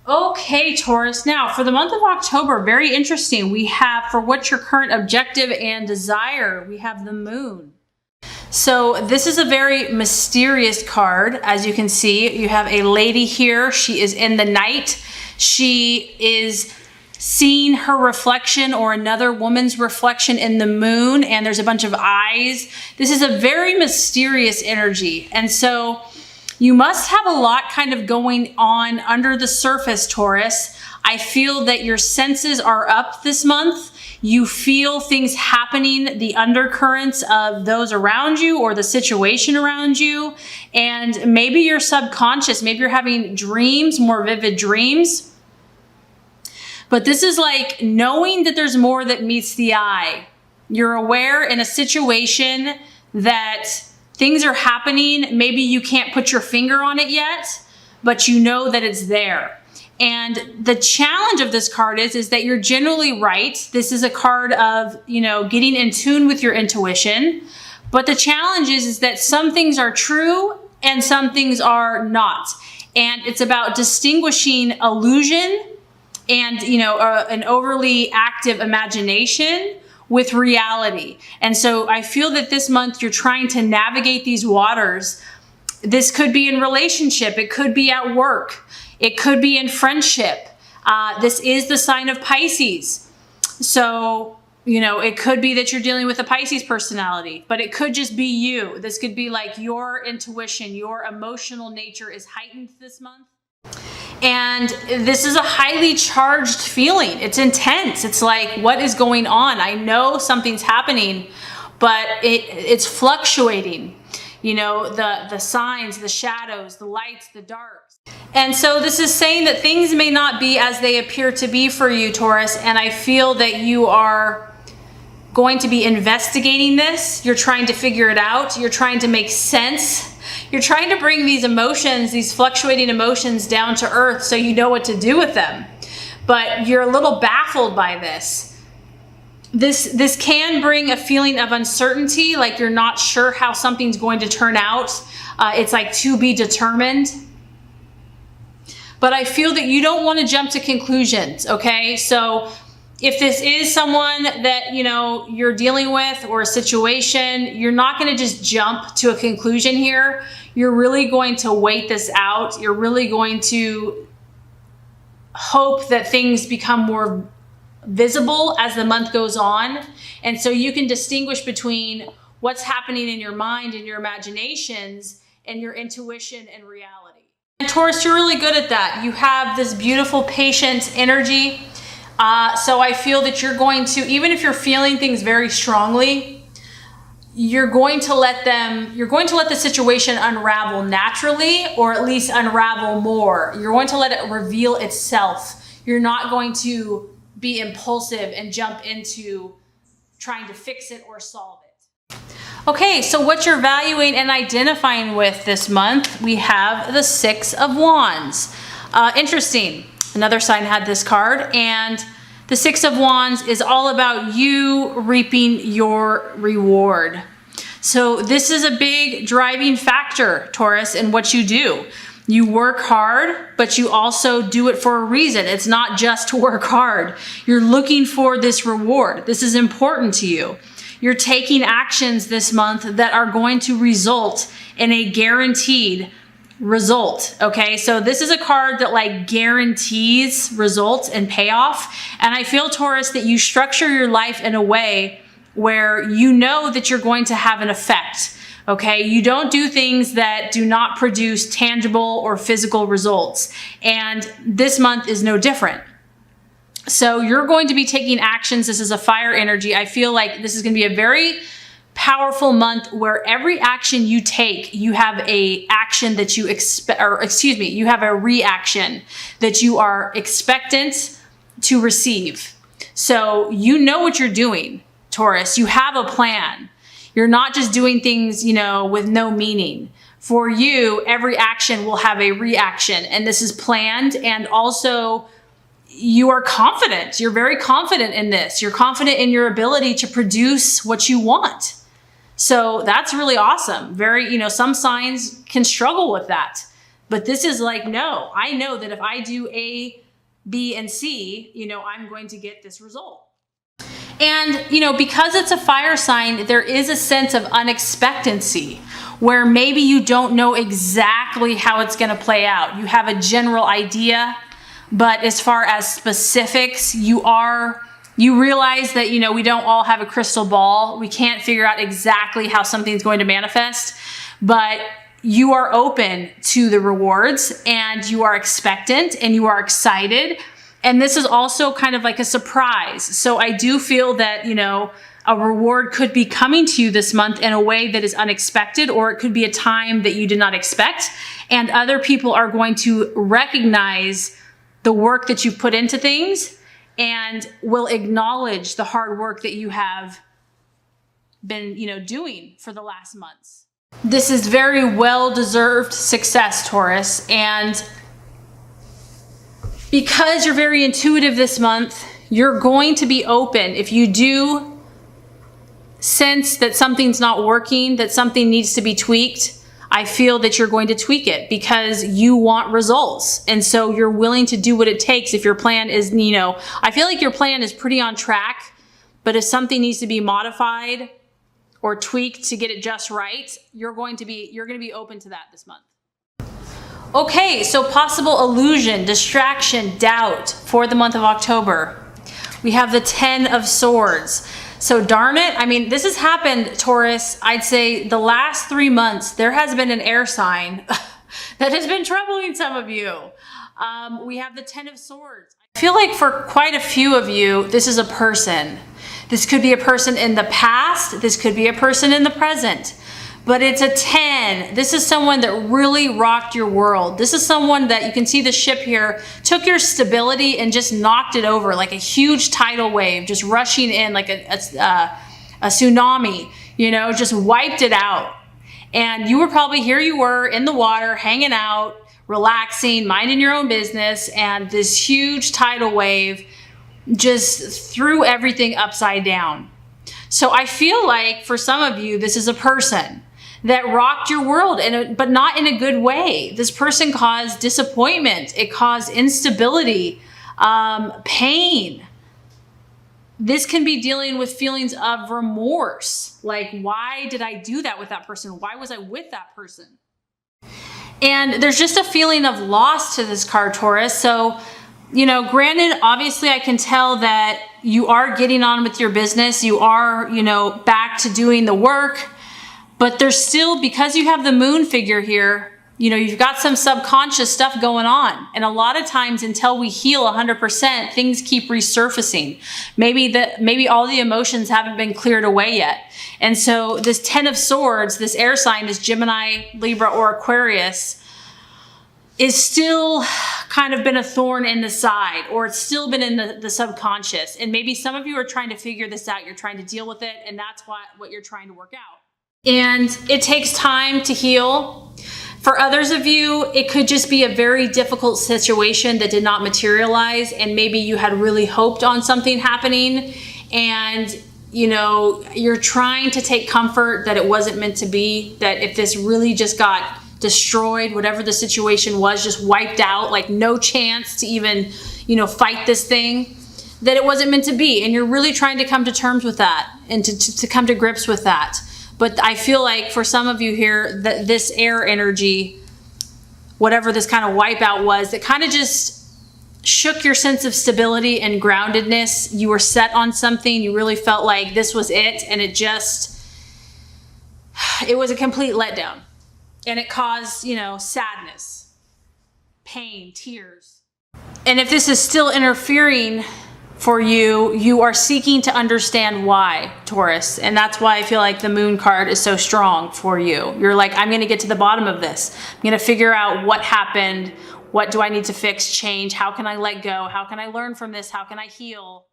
Okay, Taurus. Now, for the month of October, very interesting. We have, for what's your current objective and desire, we have the moon. So this is a very mysterious card. As you can see, you have a lady here. She is in the night. She is seeing her reflection or another woman's reflection in the moon, and there's a bunch of eyes. This is a very mysterious energy. And so you must have a lot kind of going on under the surface, Taurus. I feel that your senses are up this month. You feel things happening, the undercurrents of those around you or the situation around you. And maybe you're subconscious. Maybe you're having dreams, more vivid dreams. But this is like knowing that there's more that meets the eye. You're aware in a situation that things are happening. Maybe you can't put your finger on it yet, but you know that it's there. And the challenge of this card is that you're generally right. This is a card of, getting in tune with your intuition. But the challenge is that some things are true and some things are not. And it's about distinguishing illusion and, an overly active imagination with reality. And so I feel that this month you're trying to navigate these waters. This could be in relationship. It could be at work. It could be in friendship. This is the sign of Pisces. So, it could be that you're dealing with a Pisces personality, but it could just be you. This could be like your intuition, your emotional nature is heightened this month. And this is a highly charged feeling. It's intense. It's like, what is going on? I know something's happening, but it's fluctuating. The signs, the shadows, the lights, the darks. And so this is saying that things may not be as they appear to be for you, Taurus. And I feel that you are going to be investigating this. You're trying to figure it out. You're trying to make sense. You're trying to bring these emotions, these fluctuating emotions down to earth so you know what to do with them. But you're a little baffled by this. This can bring a feeling of uncertainty, like you're not sure how something's going to turn out. It's like to be determined. But I feel that you don't want to jump to conclusions, okay? So if this is someone that, you're dealing with or a situation, you're not going to just jump to a conclusion here. You're really going to wait this out. You're really going to hope that things become more visible as the month goes on. And so you can distinguish between what's happening in your mind and your imaginations and your intuition and reality. And Taurus, you're really good at that. You have this beautiful, patient energy. So I feel that you're going to, even if you're feeling things very strongly, you're going to let the situation unravel naturally, or at least unravel more. You're going to let it reveal itself. You're not going to be impulsive and jump into trying to fix it or solve it. Okay, so what you're valuing and identifying with this month, we have the Six of Wands. Interesting. Another sign had this card, and the Six of Wands is all about you reaping your reward. So this is a big driving factor, Taurus, in what you do. You work hard, but you also do it for a reason. It's not just to work hard. You're looking for this reward. This is important to you. You're taking actions this month that are going to result in a guaranteed result. Okay, so this is a card that like guarantees results and payoff. And I feel, Taurus, that you structure your life in a way where you know that you're going to have an effect. Okay, you don't do things that do not produce tangible or physical results. And this month is no different. So you're going to be taking actions. This is a fire energy. I feel like this is going to be a very powerful month where every action you take, you have a action that you expect, or excuse me, you have a reaction that you are expectant to receive. So you know what you're doing, Taurus. You have a plan. You're not just doing things, with no meaning. For you, every action will have a reaction, and this is planned. And also, you are confident. You're very confident in this. You're confident in your ability to produce what you want. So that's really awesome. Very, some signs can struggle with that, But this is like, no, I know that if I do A, B, and C, you know, I'm going to get this result. And, you know, because it's a fire sign, there is a sense of unexpectancy where maybe you don't know exactly how it's going to play out. You have a general idea, but as far as specifics, you realize that, you know, we don't all have a crystal ball. We can't figure out exactly how something's going to manifest, but you are open to the rewards and you are expectant and you are excited. And this is also kind of like a surprise. So I do feel that, you know, a reward could be coming to you this month in a way that is unexpected, or it could be a time that you did not expect. And other people are going to recognize the work that you've put into things and will acknowledge the hard work that you have been, you know, doing for the last months. This is very well-deserved success, Taurus. And because you're very intuitive this month, you're going to be open. If you do sense that something's not working, that something needs to be tweaked, I feel that you're going to tweak it because you want results. And so you're willing to do what it takes. If your plan is, you know, I feel like your plan is pretty on track, but if something needs to be modified or tweaked to get it just right, you're going to be open to that this month. Okay, so possible illusion, distraction, doubt for the month of October. We have the 10 of Swords. So darn it, I mean, this has happened, Taurus, I'd say the last 3 months, there has been an air sign that has been troubling some of you. We have the 10 of Swords. I feel like for quite a few of you, this is a person. This could be a person in the past. This could be a person in the present. But it's a 10. This is someone that really rocked your world. This is someone that, you can see the ship here, took your stability and just knocked it over like a huge tidal wave, just rushing in like a tsunami, you know, just wiped it out. And you were probably, here you were in the water, hanging out, relaxing, minding your own business, and this huge tidal wave just threw everything upside down. So I feel like for some of you, this is a person that rocked your world, but not in a good way. This person caused disappointment. It caused instability, pain. This can be dealing with feelings of remorse. Like, why did I do that with that person? Why was I with that person? And there's just a feeling of loss to this card, Taurus. So, you know, granted, obviously I can tell that you are getting on with your business. You are, you know, back to doing the work, but there's still, because you have the moon figure here, you know, you've got some subconscious stuff going on. And a lot of times until we heal 100%, things keep resurfacing. Maybe all the emotions haven't been cleared away yet. And so this 10 of Swords, this air sign, this Gemini, Libra, or Aquarius, is still kind of been a thorn in the side, or it's still been in the subconscious. And maybe some of you are trying to figure this out. You're trying to deal with it, and that's what you're trying to work out. And it takes time to heal. For others of you, it could just be a very difficult situation that did not materialize, and maybe you had really hoped on something happening, and you know, you're trying to take comfort that it wasn't meant to be, that if this really just got destroyed, whatever the situation was, just wiped out, like no chance to even, you know, fight this thing, that it wasn't meant to be. And you're really trying to come to terms with that and to come to grips with that. But I feel like for some of you here, that this air energy, whatever this kind of wipeout was, that kind of just shook your sense of stability and groundedness. You were set on something. You really felt like this was it. And it was a complete letdown. And it caused, you know, sadness, pain, tears. And if this is still interfering for you, you are seeking to understand why, Taurus. And that's why I feel like the moon card is so strong for you. You're like, I'm going to get to the bottom of this. I'm going to figure out what happened. What do I need to fix, change? How can I let go? How can I learn from this? How can I heal?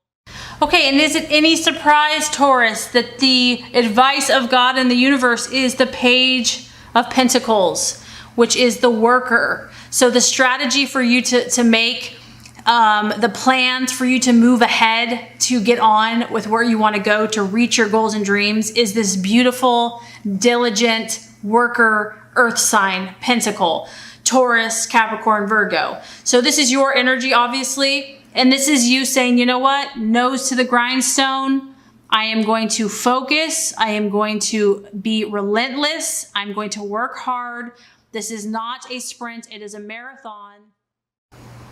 Okay, and is it any surprise, Taurus, that the advice of God and the universe is the Page of Pentacles, which is the worker? So the strategy for you to make, the plans for you to move ahead, to get on with where you want to go, to reach your goals and dreams, is this beautiful, diligent worker earth sign pentacle. Taurus, Capricorn, Virgo. So this is your energy, obviously. And this is you saying, you know what? Nose to the grindstone. I am going to focus. I am going to be relentless. I'm going to work hard. This is not a sprint. It is a marathon.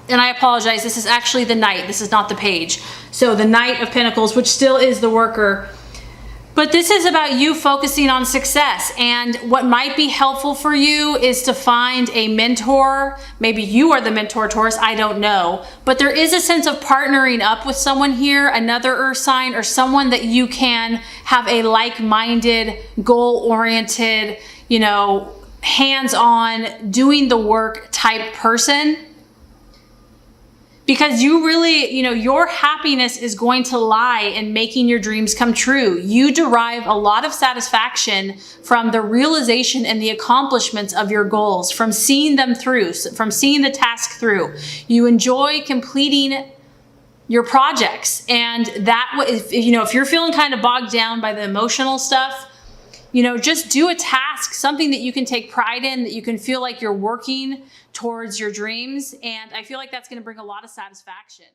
And I apologize. This is actually the Knight. This is not the Page. So the Knight of Pentacles, which still is the worker. But this is about you focusing on success. And what might be helpful for you is to find a mentor. Maybe you are the mentor, Taurus. I don't know. But there is a sense of partnering up with someone here, another earth sign, or someone that you can have a like-minded, goal-oriented, hands-on, doing the work type person. Because you really, your happiness is going to lie in making your dreams come true. You derive a lot of satisfaction from the realization and the accomplishments of your goals, from seeing them through, from seeing the task through. You enjoy completing your projects. And that, if you're feeling kind of bogged down by the emotional stuff, just do a task, something that you can take pride in, that you can feel like you're working towards your dreams. And I feel like that's going to bring a lot of satisfaction.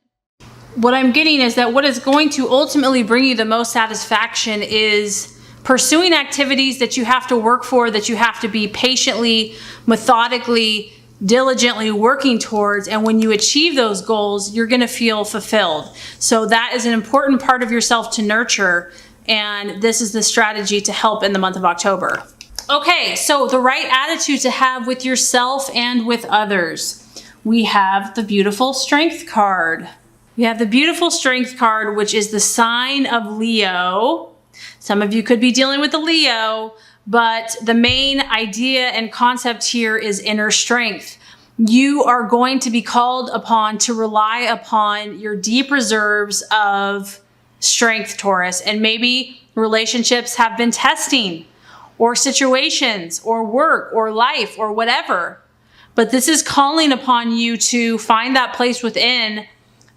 What I'm getting is that what is going to ultimately bring you the most satisfaction is pursuing activities that you have to work for, that you have to be patiently, methodically, diligently working towards. And when you achieve those goals, you're going to feel fulfilled. So that is an important part of yourself to nurture. And this is the strategy to help in the month of October. Okay, so the right attitude to have with yourself and with others. We have the beautiful Strength card. We have the beautiful Strength card, which is the sign of Leo. Some of you could be dealing with a Leo, but the main idea and concept here is inner strength. You are going to be called upon to rely upon your deep reserves of strength, Taurus. And maybe relationships have been testing, or situations, or work, or life, or whatever. But this is calling upon you to find that place within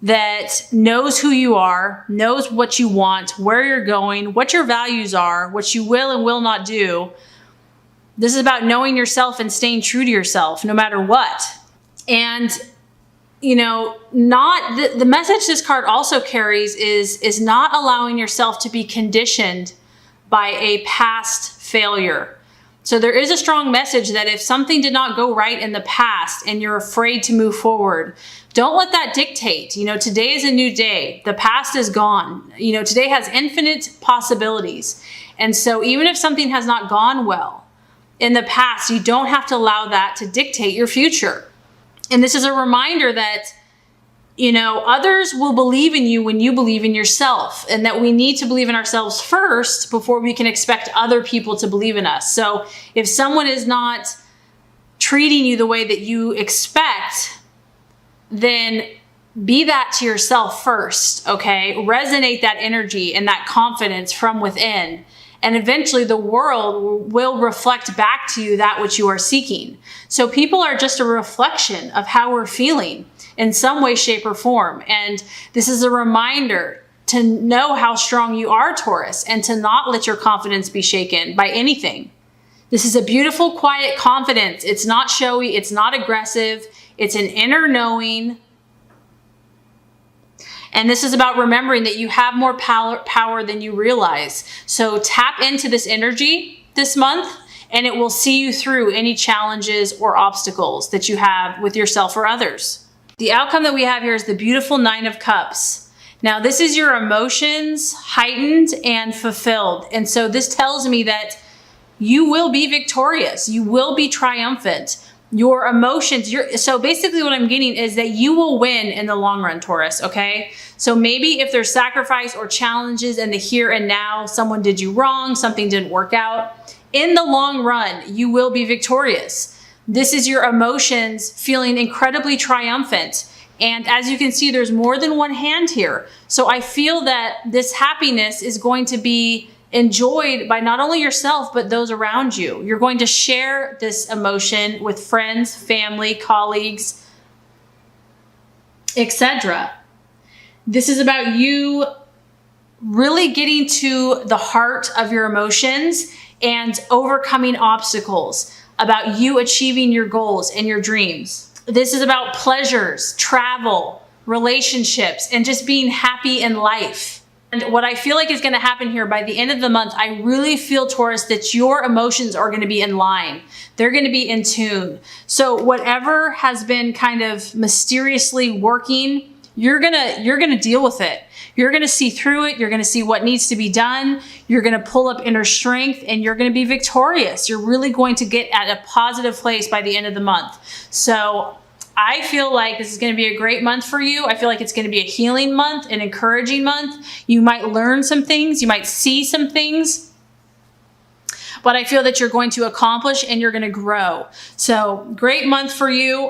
that knows who you are, knows what you want, where you're going, what your values are, what you will and will not do. This is about knowing yourself and staying true to yourself no matter what. And the message this card also carries is not allowing yourself to be conditioned by a past failure. So there is a strong message that if something did not go right in the past and you're afraid to move forward, don't let that dictate. Today is a new day. The past is gone. Today has infinite possibilities. And so even if something has not gone well in the past, you don't have to allow that to dictate your future. And this is a reminder that others will believe in you when you believe in yourself, and that we need to believe in ourselves first before we can expect other people to believe in us. So if someone is not treating you the way that you expect, then be that to yourself first, okay? Resonate that energy and that confidence from within. And eventually the world will reflect back to you that which you are seeking. So people are just a reflection of how we're feeling in some way, shape, or form. And this is a reminder to know how strong you are, Taurus, and to not let your confidence be shaken by anything. This is a beautiful, quiet confidence. It's not showy. It's not aggressive. It's an inner knowing. And this is about remembering that you have more power than you realize. So tap into this energy this month, and it will see you through any challenges or obstacles that you have with yourself or others. The outcome that we have here is the beautiful Nine of Cups. Now, this is your emotions heightened and fulfilled. And so this tells me that you will be victorious. You will be triumphant. Your emotions, so basically what I'm getting is that you will win in the long run, Taurus, okay? So maybe if there's sacrifice or challenges in the here and now, someone did you wrong, something didn't work out, in the long run, you will be victorious. This is your emotions feeling incredibly triumphant. And as you can see, there's more than one hand here. So I feel that this happiness is going to be enjoyed by not only yourself, but those around you. You're going to share this emotion with friends, family, colleagues, etc. This is about you really getting to the heart of your emotions and overcoming obstacles. about you achieving your goals and your dreams. This is about pleasures, travel, relationships, and just being happy in life. And what I feel like is going to happen here by the end of the month, I really feel, Taurus, that your emotions are going to be in line. They're going to be in tune. So whatever has been kind of mysteriously working, you're going to deal with it. You're going to see through it. You're going to see what needs to be done. You're going to pull up inner strength and you're going to be victorious. You're really going to get at a positive place by the end of the month. So I feel like this is going to be a great month for you. I feel like it's going to be a healing month, an encouraging month. You might learn some things. You might see some things. But I feel that you're going to accomplish and you're going to grow. So great month for you.